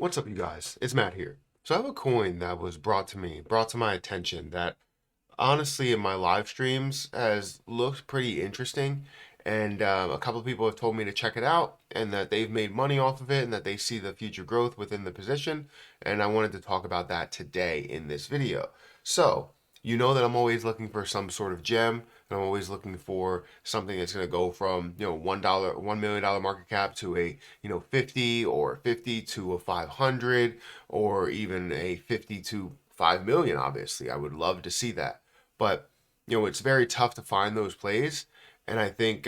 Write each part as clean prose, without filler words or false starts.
What's up, you guys? It's Matt here. So I have a coin that was brought to my attention that honestly in my live streams has looked pretty interesting. And a couple of people have told me to check it out and that they've made money off of it and that they see the future growth within the position. And I wanted to talk about that today in this video. So, you know that I'm always looking for some sort of gem, and I'm always looking for something that's going to go from, $1 million market cap to a, 50 or 50 to a 500 or even a 50 to 5 million, obviously. I would love to see that. But, it's very tough to find those plays. And I think,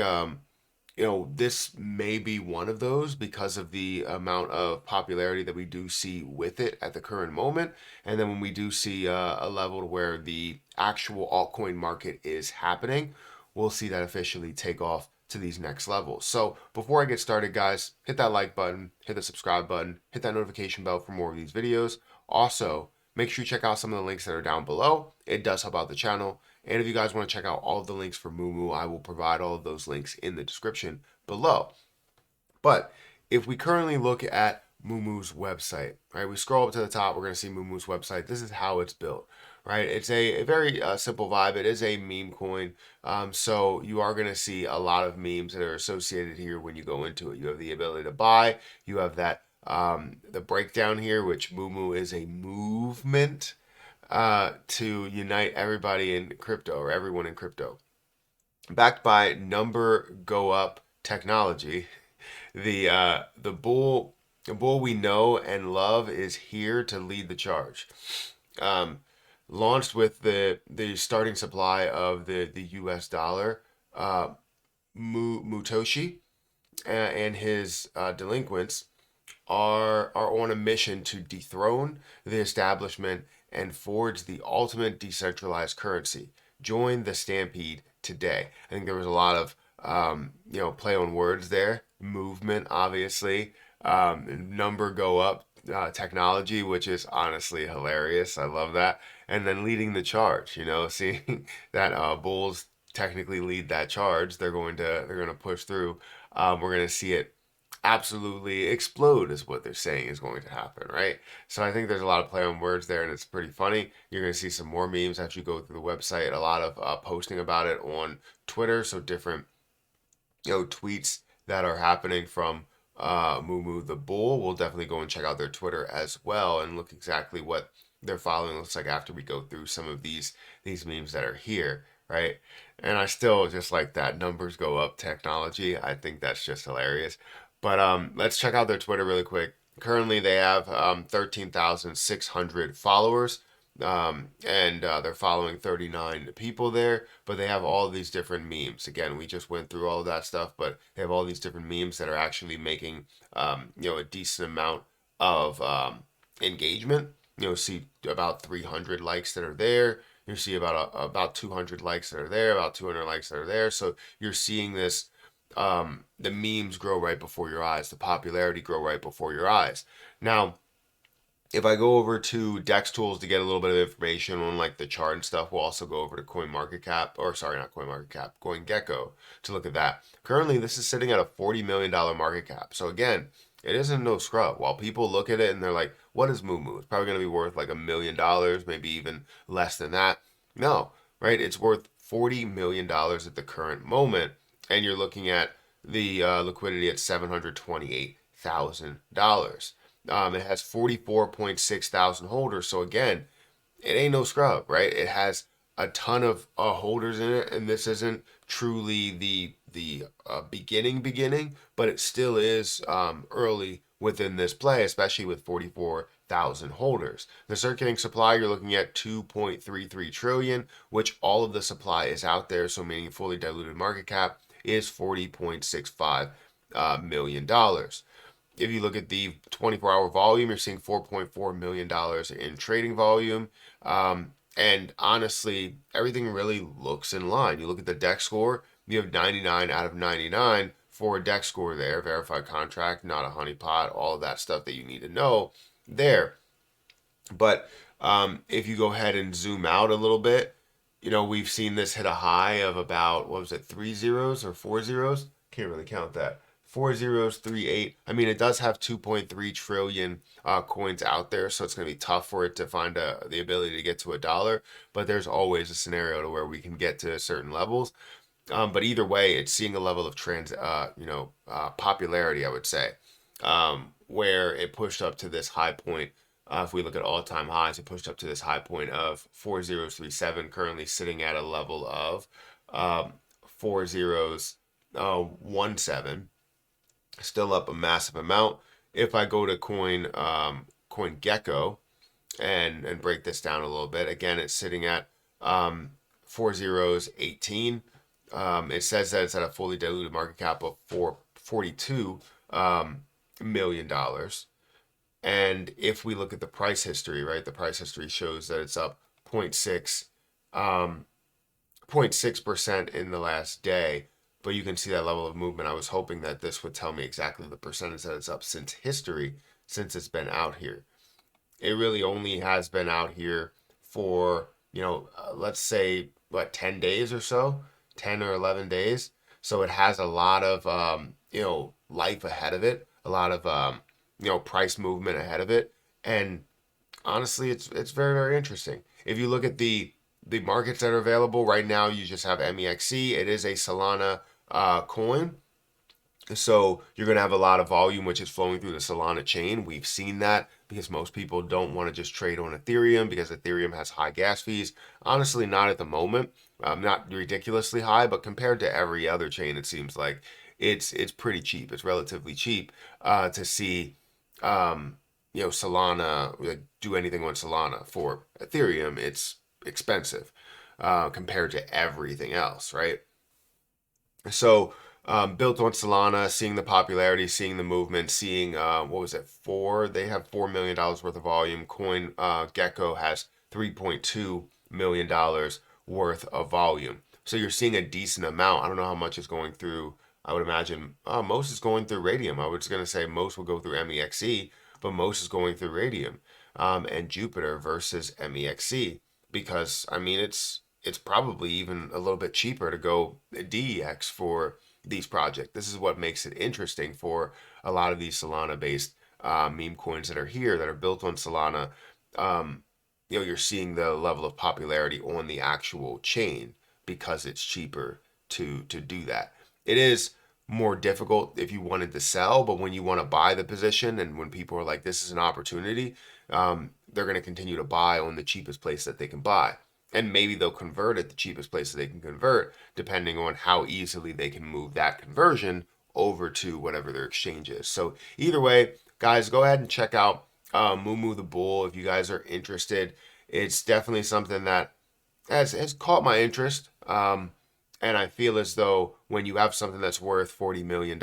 this may be one of those because of the amount of popularity that we do see with it at the current moment. And then when we do see a level where the actual altcoin market is happening, we'll see that officially take off to these next levels. So before I get started, guys, hit that like button, hit the subscribe button, hit that notification bell for more of these videos. Also, make sure you check out some of the links that are down below. It does help out the channel. And if you guys want to check out all of the links for Mumu, I will provide all of those links in the description below. But if we currently look at Mumu's website, right, we scroll up to the top, we're going to see Mumu's website. This is how it's built, right? It's a very simple vibe. It is a meme coin. So you are going to see a lot of memes that are associated here when you go into it. You have the ability to buy. You have that the breakdown here, which Mumu is a movement to unite everybody in crypto or everyone in crypto. Backed by number go up technology, the bull we know and love is here to lead the charge. Launched with the starting supply of the U.S. dollar, Mutoshi and his delinquents are on a mission to dethrone the establishment and forge the ultimate decentralized currency. Join the stampede today. I think there was a lot of play on words there. Movement, obviously. Number go up technology, which is honestly hilarious. I love that. And then leading the charge. Seeing that bulls technically lead that charge, they're going to push through. We're going to see it absolutely explode is what they're saying is going to happen, right? So I think there's a lot of play on words there, and it's pretty funny. You're going to see some more memes as you go through the website. A lot of posting about it on Twitter, so different tweets that are happening from Mumu the Bull. We'll definitely go and check out their Twitter as well and look exactly what their following looks like after we go through some of these memes that are here, right? And I still just like that numbers go up technology. I think that's just hilarious. But let's check out their Twitter really quick. Currently, they have 13,600 followers, and they're following 39 people there. But they have all these different memes. Again, we just went through all of that stuff, but they have all these different memes that are actually making a decent amount of engagement. See about 300 likes that are there. You see about 200 likes that are there, about 200 likes that are there. So you're seeing this the memes grow right before your eyes, the popularity grow right before your eyes. Now, if I go over to Dex Tools to get a little bit of information on like the chart and stuff, we'll also go over to CoinMarketCap, or sorry, not CoinMarketCap, Gecko to look at that. Currently, this is sitting at a $40 million market cap. So again, it isn't no scrub. While people look at it and they're like, what is Mumu? It's probably going to be worth like $1 million, maybe even less than that. No, right? It's worth $40 million at the current moment. And you're looking at the liquidity at $728,000. It has 44.6 thousand holders. So again, it ain't no scrub, right? It has a ton of holders in it, and this isn't truly the beginning, but it still is early within this play, especially with 44,000 holders. The circulating supply, you're looking at 2.33 trillion, which all of the supply is out there, so meaning fully diluted market cap is $40.65 million. If you look at the 24-hour volume, you're seeing $4.4 million in trading volume. And honestly, everything really looks in line. You look at the DEX score, you have 99 out of 99 for a DEX score there, verified contract, not a honeypot, all of that stuff that you need to know there. But if you go ahead and zoom out a little bit, we've seen this hit a high of about, what was it, 3 zeros or 4 zeros? Can't really count that. 4038. I mean, it does have 2.3 trillion coins out there, so it's going to be tough for it to find the ability to get to $1. But there's always a scenario to where we can get to certain levels. But either way, it's seeing a level of popularity, I would say, where it pushed up to this high point. If we look at all-time highs, it pushed up to this high point of 4037, currently sitting at a level of 4017, still up a massive amount. If I go to coin Gecko and break this down a little bit, again, it's sitting at 4018. It says that it's at a fully diluted market cap of $42 million. And if we look at the price history, right, the price history shows that it's up 0.6% in the last day. But you can see that level of movement. I was hoping that this would tell me exactly the percentage that it's up since history, since it's been out here. It really only has been out here for, let's say, 10 days or so, 10 or 11 days. So it has a lot of, life ahead of it, a lot of, price movement ahead of it. And honestly, it's very, very interesting. If you look at the markets that are available right now, you just have MEXC. It is a Solana coin. So you're going to have a lot of volume, which is flowing through the Solana chain. We've seen that because most people don't want to just trade on Ethereum because Ethereum has high gas fees. Honestly, not at the moment. Not ridiculously high, but compared to every other chain, it seems like it's pretty cheap. It's relatively cheap to see, Solana do anything on Solana. For Ethereum, it's expensive compared to everything else, right? So built on Solana, seeing the popularity, seeing the movement, seeing what was it, they have $4 million worth of volume. Coin Gecko has $3.2 million worth of volume. So you're seeing a decent amount. I don't know how much is going through. I would imagine most is going through Radium. I was going to say most will go through MEXC, but most is going through Radium and Jupiter versus MEXC, because I mean it's probably even a little bit cheaper to go DEX for these projects. This is what makes it interesting for a lot of these Solana-based meme coins that are here, that are built on Solana. You're seeing the level of popularity on the actual chain because it's cheaper to do that. It is more difficult if you wanted to sell, but when you want to buy the position and when people are like, this is an opportunity, they're going to continue to buy on the cheapest place that they can buy. And maybe they'll convert at the cheapest place that they can convert, depending on how easily they can move that conversion over to whatever their exchange is. So either way, guys, go ahead and check out Mumu the Bull if you guys are interested. It's definitely something that has caught my interest. And I feel as though when you have something that's worth $40 million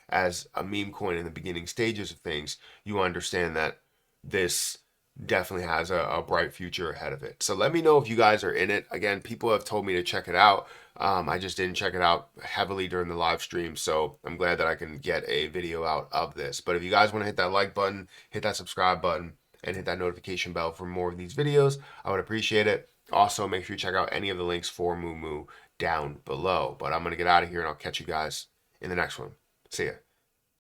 as a meme coin in the beginning stages of things, you understand that this definitely has a bright future ahead of it. So let me know if you guys are in it. Again, people have told me to check it out. I just didn't check it out heavily during the live stream, so I'm glad that I can get a video out of this. But if you guys want to hit that like button, hit that subscribe button, and hit that notification bell for more of these videos, I would appreciate it. Also, make sure you check out any of the links for Mumu down below. But I'm going to get out of here, and I'll catch you guys in the next one. See ya.